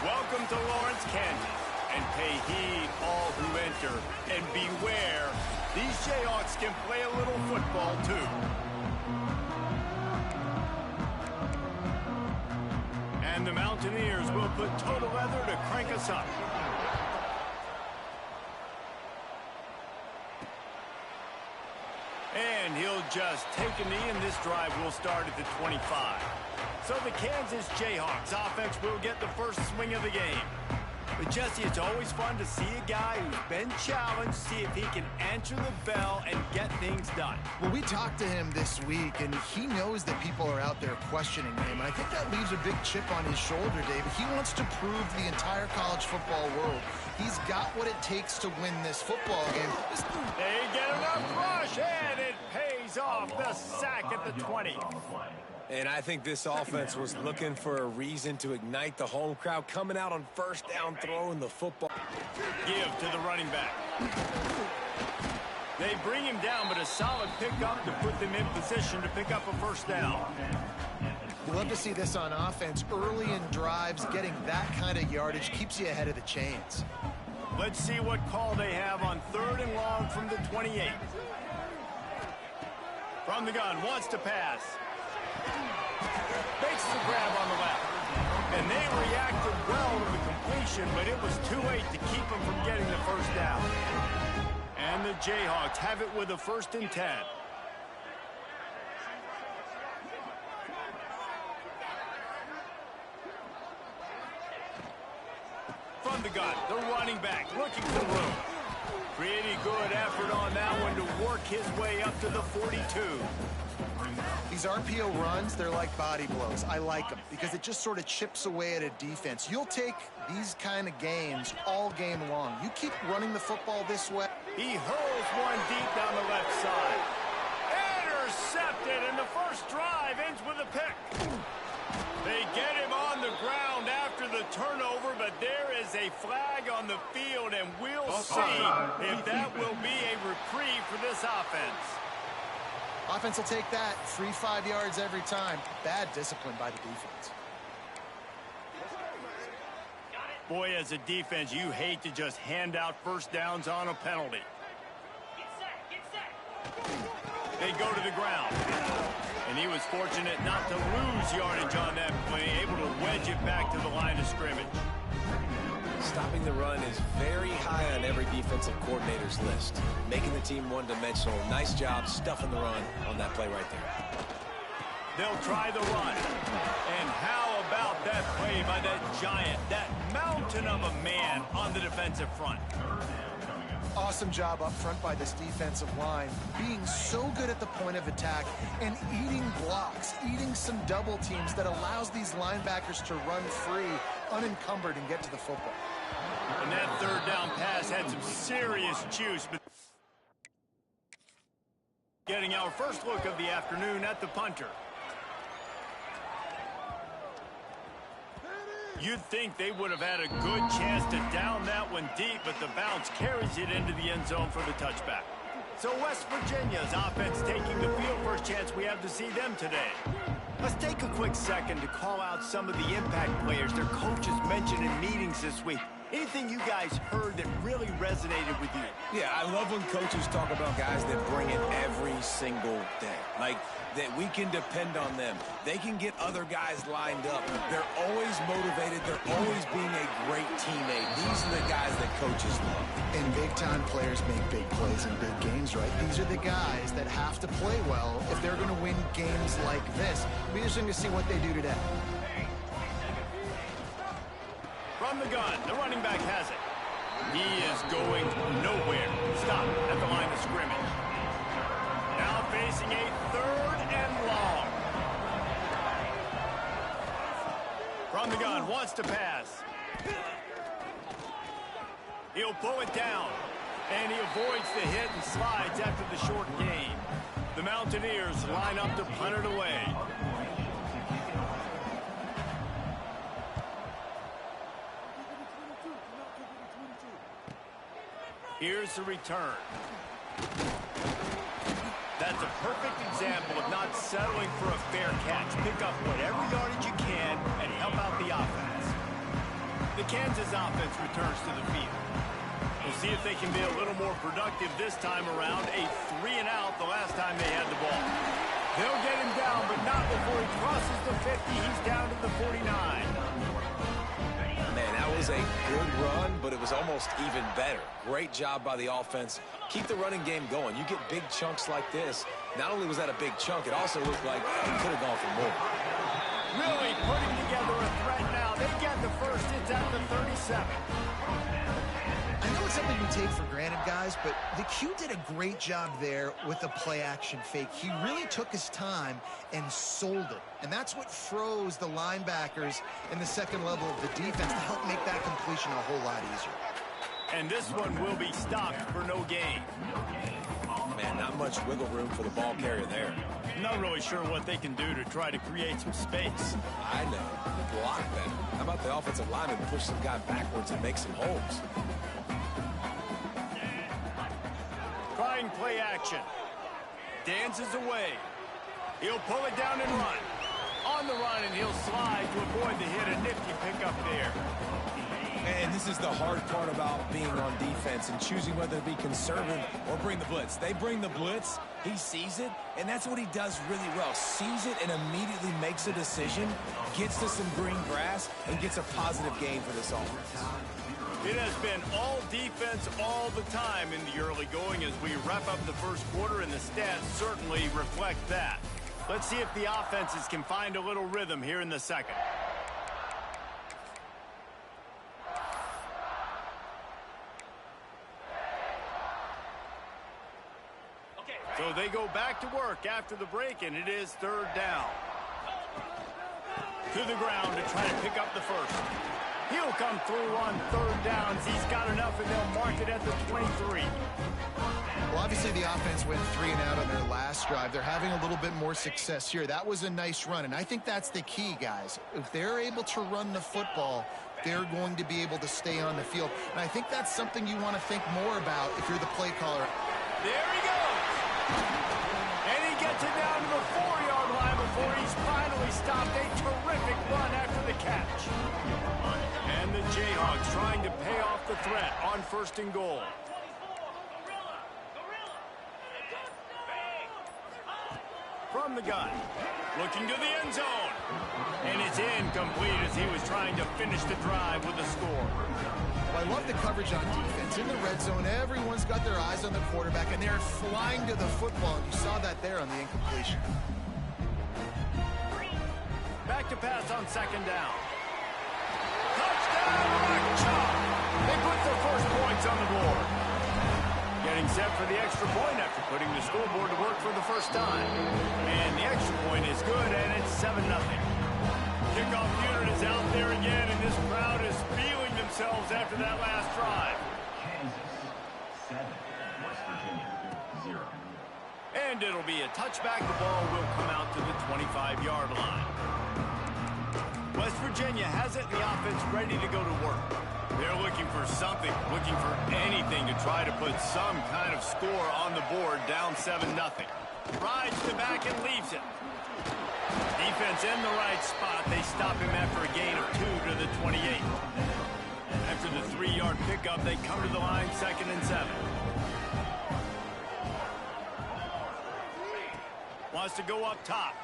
Welcome to Lawrence, Kansas, and pay heed all who enter, and beware, these Jayhawks can play a little football too. And the Mountaineers will put total leather to crank us up. And he'll just take a knee, and this drive will start at the 25. So the Kansas Jayhawks offense will get the first swing of the game. But Jesse, it's always fun to see a guy who's been challenged, see if he can answer the bell and get things done. Well, we talked to him this week, and he knows that people are out there questioning him. And I think that leaves a big chip on his shoulder, David. He wants to prove the entire college football world he's got what it takes to win this football game. They get enough rush, and it pays off. The sack at the 20. And I think this offense was looking for a reason to ignite the home crowd, coming out on first down, throwing the football. Give to the running back. They bring him down, but a solid pickup to put them in position to pick up a first down. You love to see this on offense. Early in drives, getting that kind of yardage keeps you ahead of the chains. Let's see what call they have on 3rd and long from the 28. From the gun, wants to pass. Makes the grab on the left. And they reacted well to the completion, but it was too late to keep them from getting the first down. And the Jayhawks have it with a 1st and 10. From the gun, the running back looking for room. Pretty good effort on that one to work his way up to the 42. These RPO runs, they're like body blows. I like them because it just sort of chips away at a defense. You'll take these kind of games all game long. You keep running the football this way. He hurls one deep down the left side. Intercepted, and the first drive ends with a pick. They get him on the ground after the turnover, but there is a flag on the field, and we'll see if that will be a reprieve for this offense. Offense will take that. 3-5 yards every time. Bad discipline by the defense. Boy, as a defense, you hate to just hand out first downs on a penalty. They go to the ground. And he was fortunate not to lose yardage on that play, able to wedge it back to the line of scrimmage. Stopping the run is very high on every defensive coordinator's list. Making the team one-dimensional. Nice job stuffing the run on that play right there. They'll try the run. And how about that play by that giant, that mountain of a man on the defensive front? Awesome job up front by this defensive line, being so good at the point of attack and eating blocks, eating some double teams that allows these linebackers to run free, unencumbered, and get to the football. And that 3rd down pass had some serious juice. But getting our first look of the afternoon at the punter. You'd think they would have had a good chance to down that one deep, but the bounce carries it into the end zone for the touchback. So West Virginia's offense taking the field. First chance we have to see them today. Let's take a quick second to call out some of the impact players their coaches mentioned in meetings this week. Anything you guys heard that really resonated with you? Yeah, I love when coaches talk about guys that bring it every single day. Like, that we can depend on them. They can get other guys lined up. They're always motivated. They're always being a great teammate. These are the guys that coaches love. And big-time players make big plays in big games, right? These are the guys that have to play well if they're going to win games like this. It'll be interesting to see what they do today. From the gun, the running back has it. He is going nowhere. Stop at the line of scrimmage. Now facing a 3rd and long. From the gun, wants to pass. He'll pull it down. And he avoids the hit and slides after the short gain. The Mountaineers line up to punt it away. Here's the return. That's a perfect example of not settling for a fair catch. Pick up whatever yardage you can and help out the offense. The Kansas offense returns to the field. We'll see if they can be a little more productive this time around. A 3-and-out the last time they had the ball. They'll get him down, but not before he crosses the 50. He's down to the 49. Man, that was a good run, but it was almost even better. Great job by the offense. Keep the running game going. You get big chunks like this. Not only was that a big chunk, it also looked like he could have gone for more. Really putting together a threat now. They get the first. It's at the 37. I know it's something we take for granted, guys, but the Q did a great job there with the play-action fake. He really took his time and sold it. And that's what froze the linebackers in the second level of the defense to help make that completion a whole lot easier. And this one will be stopped for no gain. Man, not much wiggle room for the ball carrier there. Not really sure what they can do to try to create some space. I know. Block better. How about the offensive lineman push some guy backwards and make some holes? Trying play action. Dances away. He'll pull it down and run. On the run, and he'll slide to avoid the hit. A nifty pickup there. And this is the hard part about being on defense and choosing whether to be conservative or bring the blitz. They bring the blitz, he sees it, and that's what he does really well. Sees it and immediately makes a decision, gets to some green grass, and gets a positive gain for this offense. It has been all defense all the time in the early going as we wrap up the first quarter, and the stats certainly reflect that. Let's see if the offenses can find a little rhythm here in the second. So they go back to work after the break, and it is third down. To the ground to try to pick up the first. He'll come through on third downs. He's got enough, and they'll mark it at the 23. Well, obviously the offense went 3-and-out on their last drive. They're having a little bit more success here. That was a nice run, and I think that's the key, guys. If they're able to run the football, they're going to be able to stay on the field. And I think that's something you want to think more about if you're the play caller. There he goes. And he gets it down to the 4-yard line before he's finally stopped. A terrific run after the catch. And the Jayhawks trying to pay off the threat on first and goal. From the gun, looking to the end zone. And it's incomplete as he was trying to finish the drive with a score. Well, I love the coverage on defense. In the red zone, everyone's got their eyes on the quarterback, and they're flying to the football. And you saw that there on the incompletion. Back to pass on second down. Touchdown, Rock Chalk! They put their first points on the board. Getting set for the extra point after putting the scoreboard to work for the first time. And the extra point is good, and it's 7-0. Kickoff unit is out there again, and this crowd is feeling themselves after that last drive. Kansas 7, West Virginia 0. And it'll be a touchback. The ball will come out to the 25-yard line. West Virginia has it, and the offense ready to go to work. They're looking for something, looking for anything to try to put some kind of score on the board, down 7-0. Rides the back and leaves it. Defense in the right spot. They stop him after a gain of 2 to the 28. After the 3-yard pickup, they come to the line, 2nd and 7. Wants to go up top.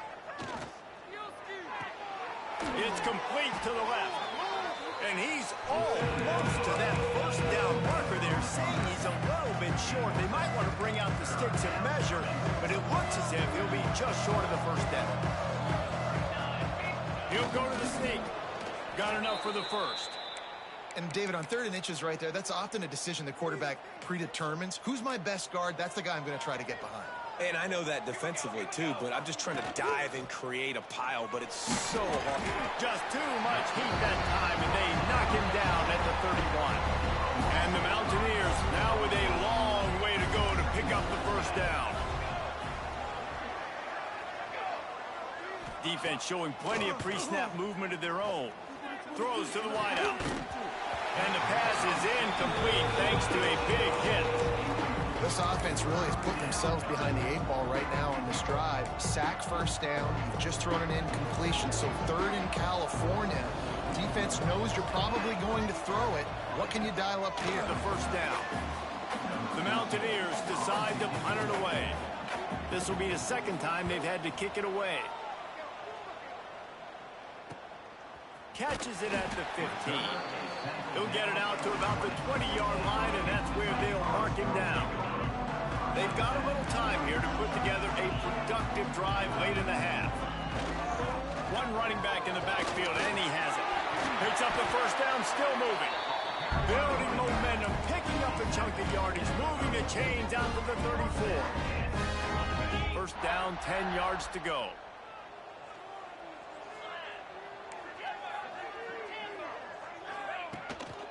It's complete to the left. And he's almost to that first down marker there, saying he's a little bit short. They might want to bring out the sticks and measure, but it looks as if he'll be just short of the first down. He'll go to the sneak. Got enough for the first. And, David, on 3rd and inches right there, that's often a decision the quarterback predetermines. Who's my best guard? That's the guy I'm going to try to get behind. And I know that defensively, too, but I'm just trying to dive and create a pile, but it's so hard. Just too much heat that time, and they knock him down at the 31. And the Mountaineers now with a long way to go to pick up the first down. Defense showing plenty of pre-snap movement of their own. Throws to the wideout. And the pass is incomplete thanks to a big hit. This offense really is putting themselves behind the 8 ball right now on this drive. Sack first down. You've just thrown an incompletion, so 3rd in California. Defense knows you're probably going to throw it. What can you dial up here? The first down. The Mountaineers decide to punt it away. This will be the 2nd time they've had to kick it away. Catches it at the 15. He'll get it out to about the 20-yard line, and that's where they'll mark him down. They've got a little time here to put together a productive drive late in the half. One running back in the backfield, and he has it. Picks up the first down, still moving. Building momentum, picking up a chunk of yardage, moving the chains out to the 34. First down, 10 yards to go.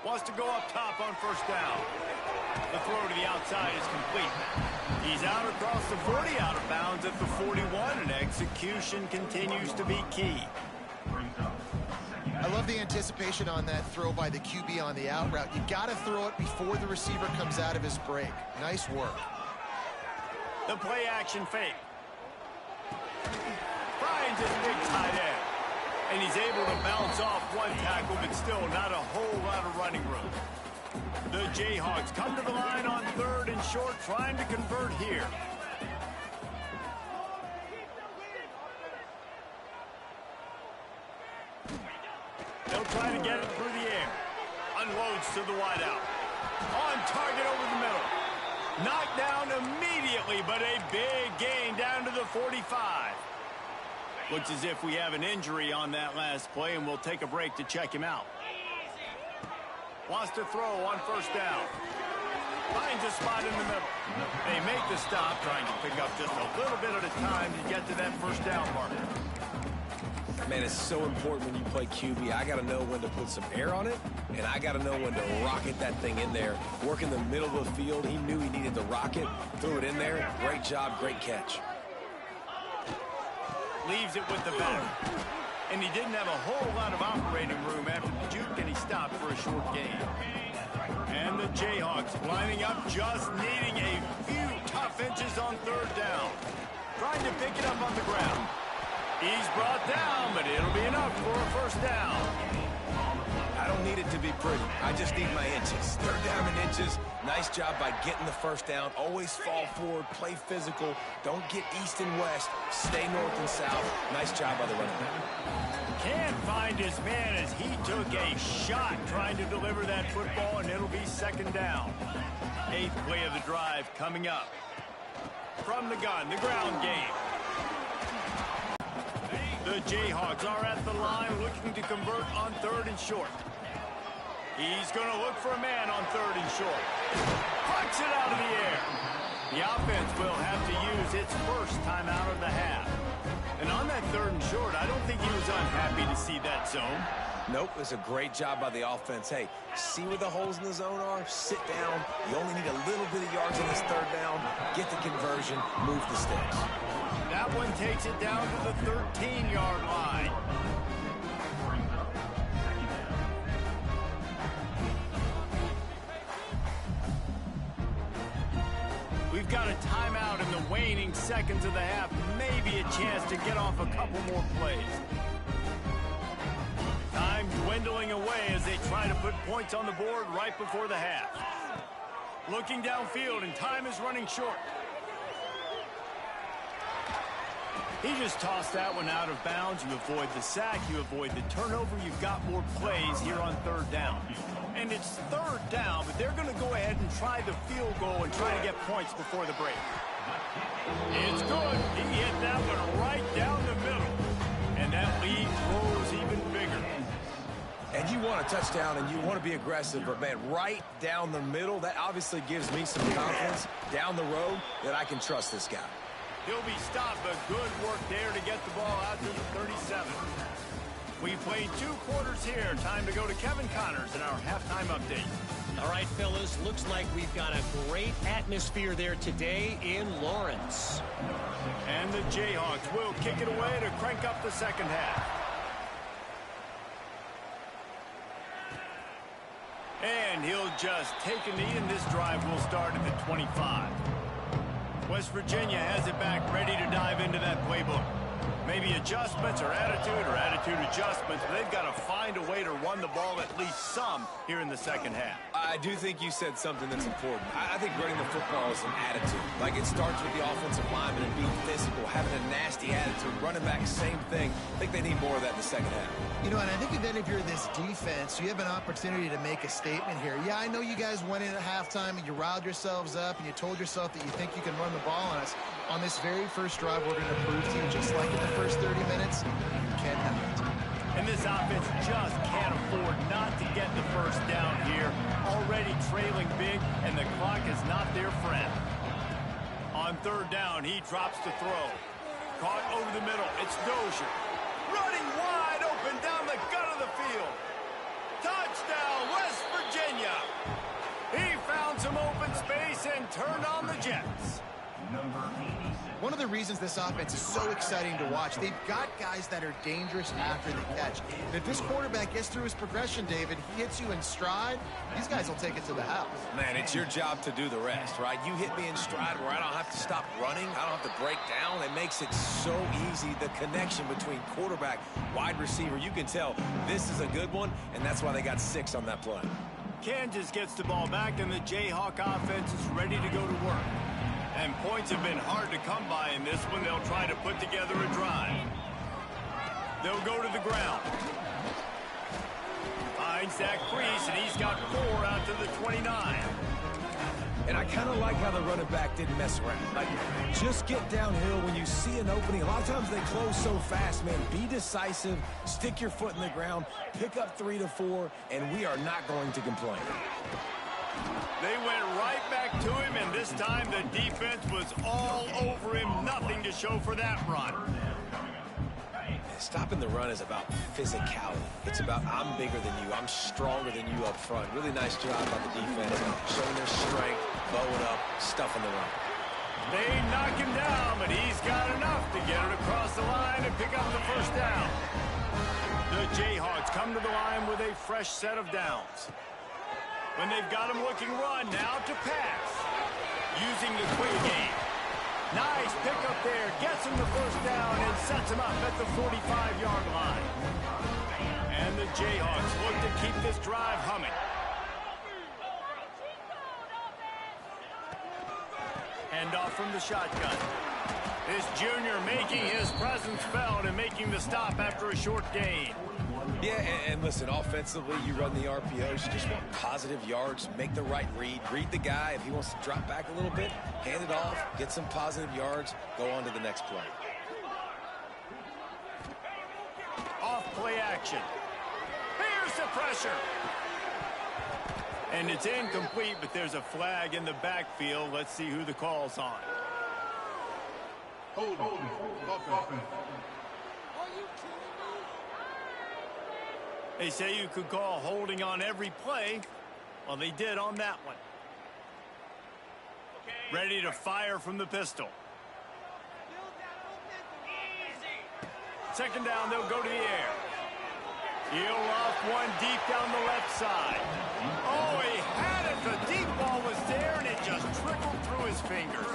Wants to go up top on first down. The throw to the outside is complete. He's out across the 40, out of bounds at the 41, and execution continues to be key. I love the anticipation on that throw by the QB on the out route. You got to throw it before the receiver comes out of his break. Nice work. The play action fake. Finds his big tight end. And he's able to bounce off one tackle, but still not a whole lot of running room. The Jayhawks come to the line on 3rd and short, trying to convert here. They'll try to get it through the air. Unloads to the wideout. On target over the middle. Knocked down immediately, but a big gain down to the 45. Looks as if we have an injury on that last play, and we'll take a break to check him out. Wants to throw on first down. Finds a spot in the middle. They make the stop, trying to pick up just a little bit at a time to get to that first down marker. Man, it's so important when you play QB. I got to know when to put some air on it, and I got to know when to rocket that thing in there. Work in the middle of the field. He knew he needed to rocket. Threw it in there. Great job, great catch. Leaves it with the back. And he didn't have a whole lot of operating room after the juke, and he stopped for a short gain. And the Jayhawks lining up, just needing a few tough inches on 3rd down. Trying to pick it up on the ground. He's brought down, but it'll be enough for a first down. I don't need it to be pretty. I just need my inches. 3rd down and inches. Nice job by getting the first down. Always fall forward, play physical. Don't get east and west. Stay north and south. Nice job by the running back. Can't find his man as he took a shot trying to deliver that football, and it'll be 2nd down. 8th play of the drive coming up. From the gun, the ground game. The Jayhawks are at the line looking to convert on 3rd and short. He's going to look for a man on 3rd and short. Pucks it out of the air. The offense will have to use its first timeout of the half. And on that 3rd and short, I don't think he was unhappy to see that zone. Nope, it's a great job by the offense. Hey, see where the holes in the zone are? Sit down. You only need a little bit of yards on this 3rd down. Get the conversion. Move the sticks. That one takes it down to the 13-yard line. We've got a timeout in the waning seconds of the half. Maybe a chance to get off a couple more plays. Time dwindling away as they try to put points on the board right before the half. Looking downfield, and time is running short. He just tossed that one out of bounds. You avoid the sack, you avoid the turnover. You've got more plays here on 3rd down. And it's 3rd down, but they're going to go ahead and try the field goal and try to get points before the break. It's good. He hit that one right down the middle. And that lead grows even bigger. And you want a touchdown and you want to be aggressive, but man, right down the middle, that obviously gives me some confidence down the road that I can trust this guy. He'll be stopped, but good work there to get the ball out to the 37. We played 2 quarters here. Time to go to Kevin Connors in our halftime update. All right, fellas, looks like we've got a great atmosphere there today in Lawrence. And the Jayhawks will kick it away to crank up the 2nd half. And he'll just take a knee, and this drive will start at the 25. West Virginia has it back, ready to dive into that playbook. Maybe adjustments or attitude adjustments, but they've got to find a way to run the ball at least some here in the second half. I do think you said something that's important. I think running the football is an attitude. Like, it starts with the offensive lineman and being physical, having a nasty attitude. Running back, same thing. I think they need more of that in the second half. You know, and I think then if you're this defense, you have an opportunity to make a statement here. Yeah, I know you guys went in at halftime and you riled yourselves up and you told yourself that you think you can run the ball on us. On this very first drive, we're going to prove to you, just like in the first 30 minutes, you cannot. And this offense just can't afford not to get the first down here. Already trailing big, and the clock is not their friend. On third down, he drops to throw. Caught over the middle. It's Dozier. Running wide open down the gut of the field. Touchdown, West Virginia. He found some open space and turned on the Jets. Number 86. One of the reasons this offense is so exciting to watch, they've got guys that are dangerous after the catch. And if this quarterback gets through his progression, David, he hits you in stride, these guys will take it to the house. Man, it's your job to do the rest, right? You hit me in stride where I don't have to stop running. I don't have to break down. It makes it so easy. The connection between quarterback, wide receiver, you can tell this is a good one, and that's why they got 6 on that play. Kansas gets the ball back, and the Jayhawk offense is ready to go to work. And points have been hard to come by in this one. They'll try to put together a drive. They'll go to the ground. Finds that crease, and he's got 4 out to the 29. And I kind of like how the running back didn't mess around. Like, just get downhill when you see an opening. A lot of times they close so fast, man. Be decisive, stick your foot in the ground, pick up 3 to 4, and we are not going to complain. They went right back to him, and this time the defense was all over him. Nothing to show for that run. Stopping the run is about physicality. It's about I'm bigger than you. I'm stronger than you up front. Really nice job by the defense, showing their strength, bowing up, stuffing the run. They knock him down, but he's got enough to get it across the line and pick up the first down. The Jayhawks come to the line with a fresh set of downs. When they've got him looking run, now to pass. Using the quick game. Nice pickup there. Gets him the first down and sets him up at the 45-yard line. And the Jayhawks look to keep this drive humming. Hand off from the shotgun. This junior making his presence felt and making the stop after a short gain. Yeah, and listen, offensively, you run the RPOs. You just want positive yards, make the right read. Read the guy. If he wants to drop back a little bit, hand it off, get some positive yards, go on to the next play. Off play action. Here's the pressure. And it's incomplete, but there's a flag in the backfield. Let's see who the call's on. Hold. Offense. They say you could call holding on every play. Well, they did on that one. Ready to fire from the pistol. Second down, they'll go to the air. He'll off one deep down the left side. Oh, he had it. The deep ball was there, and it just trickled through his fingers.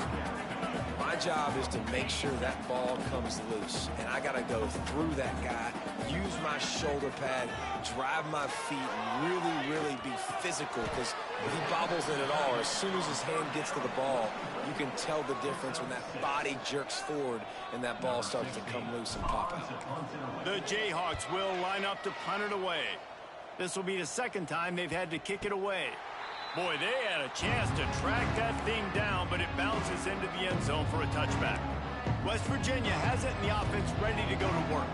My job is to make sure that ball comes loose, and I got to go through that guy, use my shoulder pad, drive my feet, and really be physical, because if he bobbles it at all, as soon as his hand gets to the ball, you can tell the difference when that body jerks forward and that ball starts to come loose and pop out. The Jayhawks will line up to punt it away. This will be the second time they've had to kick it away. Boy, they had a chance to track that thing down, but it bounces into the end zone for a touchback. West Virginia has it, and the offense ready to go to work.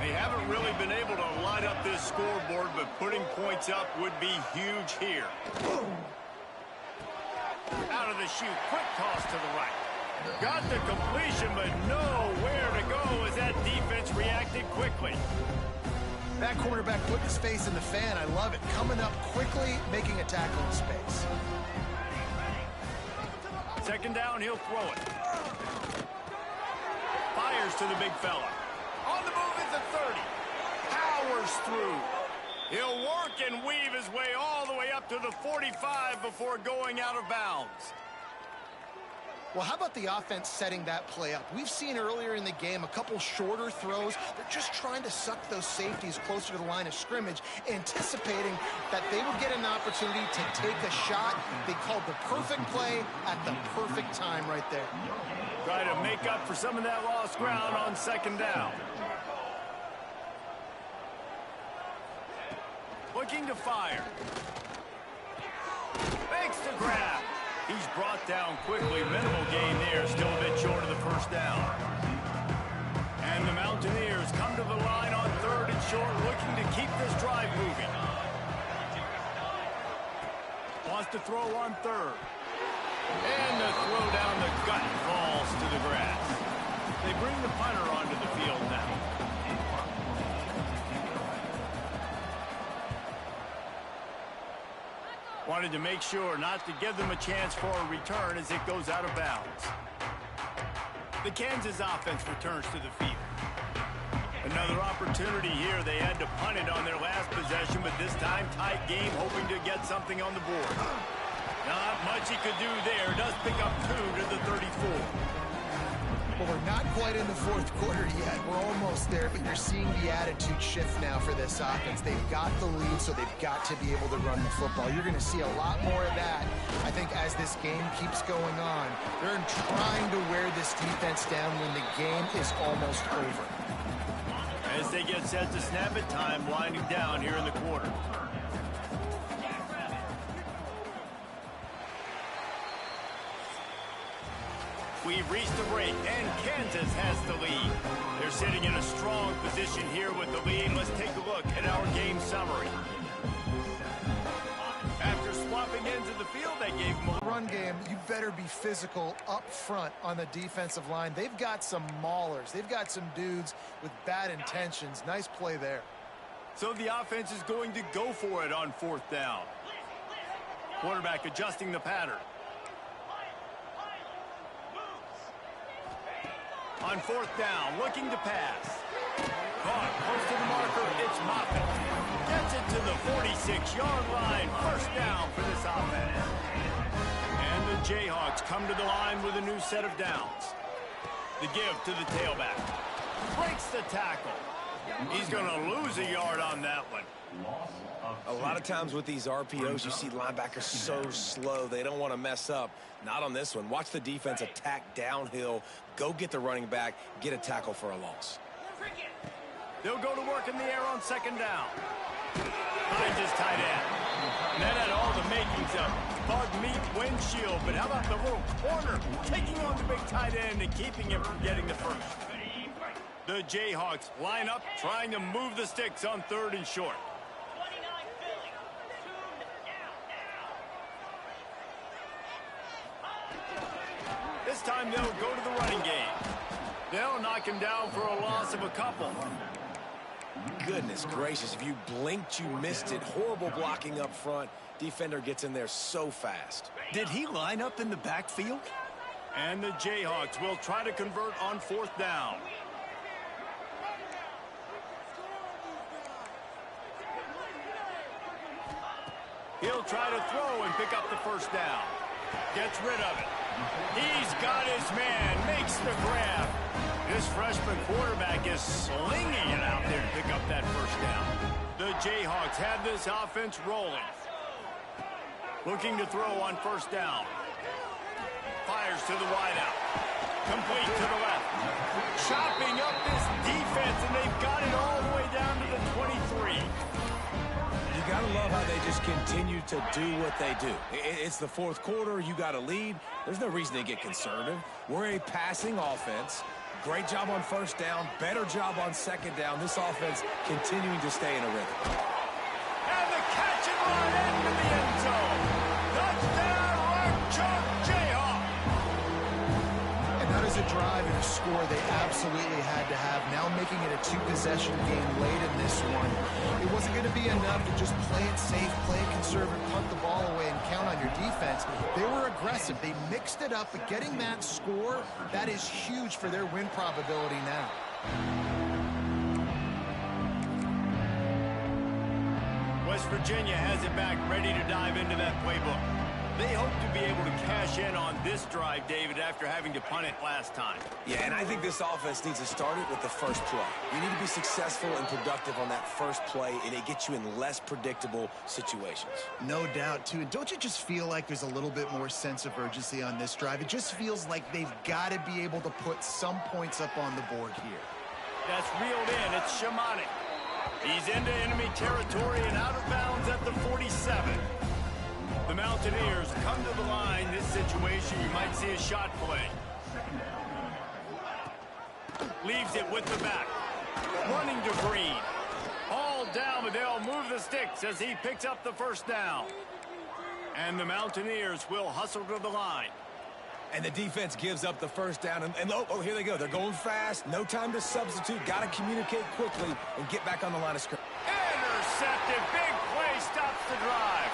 They haven't really been able to line up this scoreboard, but putting points up would be huge here. Out of the chute, quick toss to the right. Got the completion, but nowhere to go as that defense reacted quickly. That cornerback put his face in the fan. I love it. Coming up quickly, making a tackle in space. Second down, he'll throw it. Fires to the big fella. On the move is the 30. Powers through. He'll work and weave his way all the way up to the 45 before going out of bounds. Well, how about the offense setting that play up? We've seen earlier in the game a couple shorter throws. They're just trying to suck those safeties closer to the line of scrimmage, anticipating that they would get an opportunity to take a shot. They called the perfect play at the perfect time right there. Try to make up for some of that lost ground on second down. Looking to fire. Makes the grab. He's brought down quickly. Minimal gain there. Still a bit short of the first down. And the Mountaineers come to the line on third and short, looking to keep this drive moving. Wants to throw on third. And the throw down the gut falls to the grass. They bring the punter onto the field now. Wanted to make sure not to give them a chance for a return as it goes out of bounds. The Kansas offense returns to the field. Another opportunity here. They had to punt it on their last possession, but this time tight game, hoping to get something on the board. Not much he could do there. Does pick up 2 to the 34. Well, we're not quite in the fourth quarter yet. We're almost there, but you're seeing the attitude shift now for this offense. They've got the lead, so they've got to be able to run the football. You're going to see a lot more of that, I think, as this game keeps going on. They're trying to wear this defense down when the game is almost over. As they get set to snap it, time winding down here in the quarter. We've reached the break, and Kansas has the lead. They're sitting in a strong position here with the lead. Let's take a look at our game summary. After swapping into the field, they gave them a run game. You better be physical up front on the defensive line. They've got some maulers. They've got some dudes with bad intentions. Nice play there. So the offense is going to go for it on fourth down. Quarterback adjusting the pattern. On fourth down, looking to pass. Caught close to the marker. It's Moffitt. Gets it to the 46-yard line. First down for this offense. And the Jayhawks come to the line with a new set of downs. The give to the tailback. Breaks the tackle. He's going to lose a yard on that one. A lot of times with these RPOs, you see linebackers so slow, they don't want to mess up. Not on this one. Watch the defense attack downhill, go get the running back, get a tackle for a loss. They'll go to work in the air on second down. Finds his tight end. And that had all the makings of bug meat windshield, but how about the little corner taking on the big tight end and keeping him from getting the first? The Jayhawks line up, trying to move the sticks on third and short. This time they'll go to the running game. They'll knock him down for a loss of a couple. Goodness gracious, if you blinked, you missed it. Horrible blocking up front. Defender gets in there so fast. Did he line up in the backfield? And the Jayhawks will try to convert on fourth down. He'll try to throw and pick up the first down. Gets rid of it. He's got his man, makes the grab. This freshman quarterback is slinging it out there to pick up that first down. The Jayhawks have this offense rolling. Looking to throw on first down. Fires to the wideout. Complete to the left. Chopping up this defense, and they've got it all the way down to the 23. You got to love how they just continue to do what they do. It's the fourth quarter. You got a lead. There's no reason to get conservative. We're a passing offense. Great job on first down. Better job on second down. This offense continuing to stay in a rhythm. And the catch and run into the end zone. Touchdown, Rock Jayhawk. And that is a drive and a score they absolutely had to have. Now making it a two-possession game late in this one. It wasn't going to be enough to just play it safe, play it conservative, punt the ball away, and count on your defense. They were aggressive. They mixed it up, but getting that score, that is huge for their win probability now. Virginia has it back, ready to dive into that playbook. They hope to be able to cash in on this drive, David, after having to punt it last time. Yeah, and I think this offense needs to start it with the first play. You need to be successful and productive on that first play, and it gets you in less predictable situations. No doubt, too. And don't you just feel like there's a little bit more sense of urgency on this drive? It just feels like they've got to be able to put some points up on the board here. That's reeled in. It's Shamanic. He's into enemy territory and out of bounds at the 47. The Mountaineers come to the line. This situation, you might see a shot play. Leaves it with the back. Running to Green. All down, but they'll move the sticks as he picks up the first down. And the Mountaineers will hustle to the line. And the defense gives up the first down. And oh, here they go. They're going fast. No time to substitute. Got to communicate quickly and get back on the line of scrimmage. Intercepted. Big play stops the drive.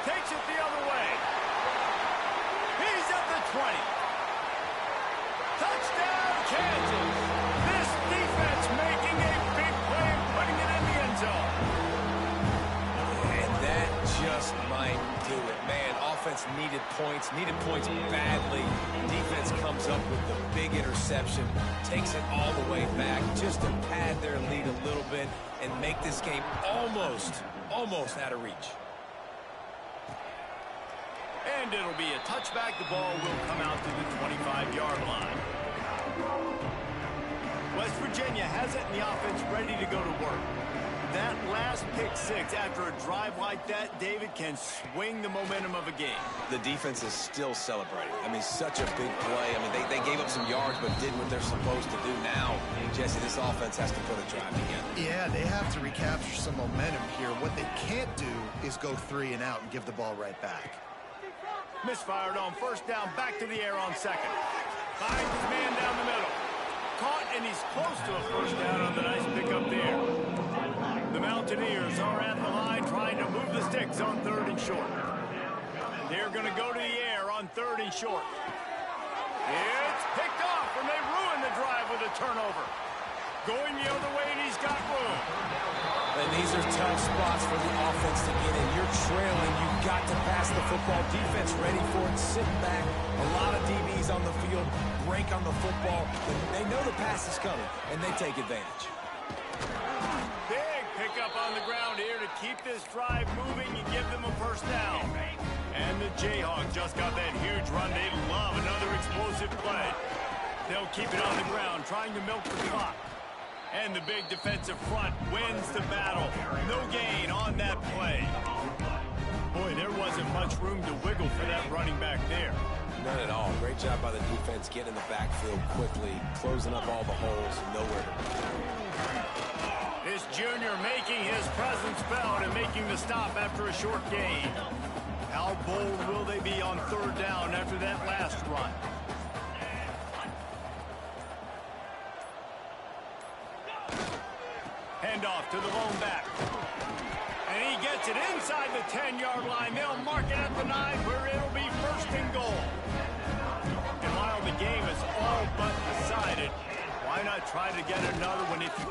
Takes it the other way. He's at the 20. Touchdown, Kansas. This defense making a big play and putting it in the end zone. And that just might do it. Man, offense needed points badly. Defense comes up with the big interception, takes it all the way back just to pad their lead a little bit and make this game almost out of reach. And it'll be a touchback. The ball will come out to the 25-yard line. West Virginia has it, and the offense ready to go to work. That last pick six after a drive like that, David, can swing the momentum of a game. The defense is still celebrating. I mean, such a big play. I mean, they gave up some yards but did what they're supposed to do now. Jesse, this offense has to put a drive together. Yeah, they have to recapture some momentum here. What they can't do is go 3 and out and give the ball right back. Misfired on first down, back to the air on second. Finds his man down the middle. Caught, and he's close to a first down on the nice pickup there. The Mountaineers are at the line trying to move the sticks on 3rd and short. They're going to go to the air on 3rd and short. It's picked off, and they ruin the drive with a turnover. Going the other way, and he's got room. And these are tough spots for the offense to get in. You're trailing. You've got to pass the football. Defense ready for it, sitting back. A lot of DBs on the field, break on the football. They know the pass is coming, and they take advantage. Big pickup on the ground here to keep this drive moving and give them a first down. And the Jayhawks just got that huge run. They love another explosive play. They'll keep it on the ground, trying to milk the clock. And the big defensive front wins the battle. No gain on that play. Boy, there wasn't much room to wiggle for that running back there. None at all. Great job by the defense getting in the backfield quickly, closing up all the holes, nowhere to run. This junior making his presence felt and making the stop after a short gain. How bold will they be on 3rd down after that last run? Handoff to the lone back. And he gets it inside the 10-yard line. They'll mark it at the 9 where it'll be 1st and goal. And while the game is all but decided, why not try to get another one if you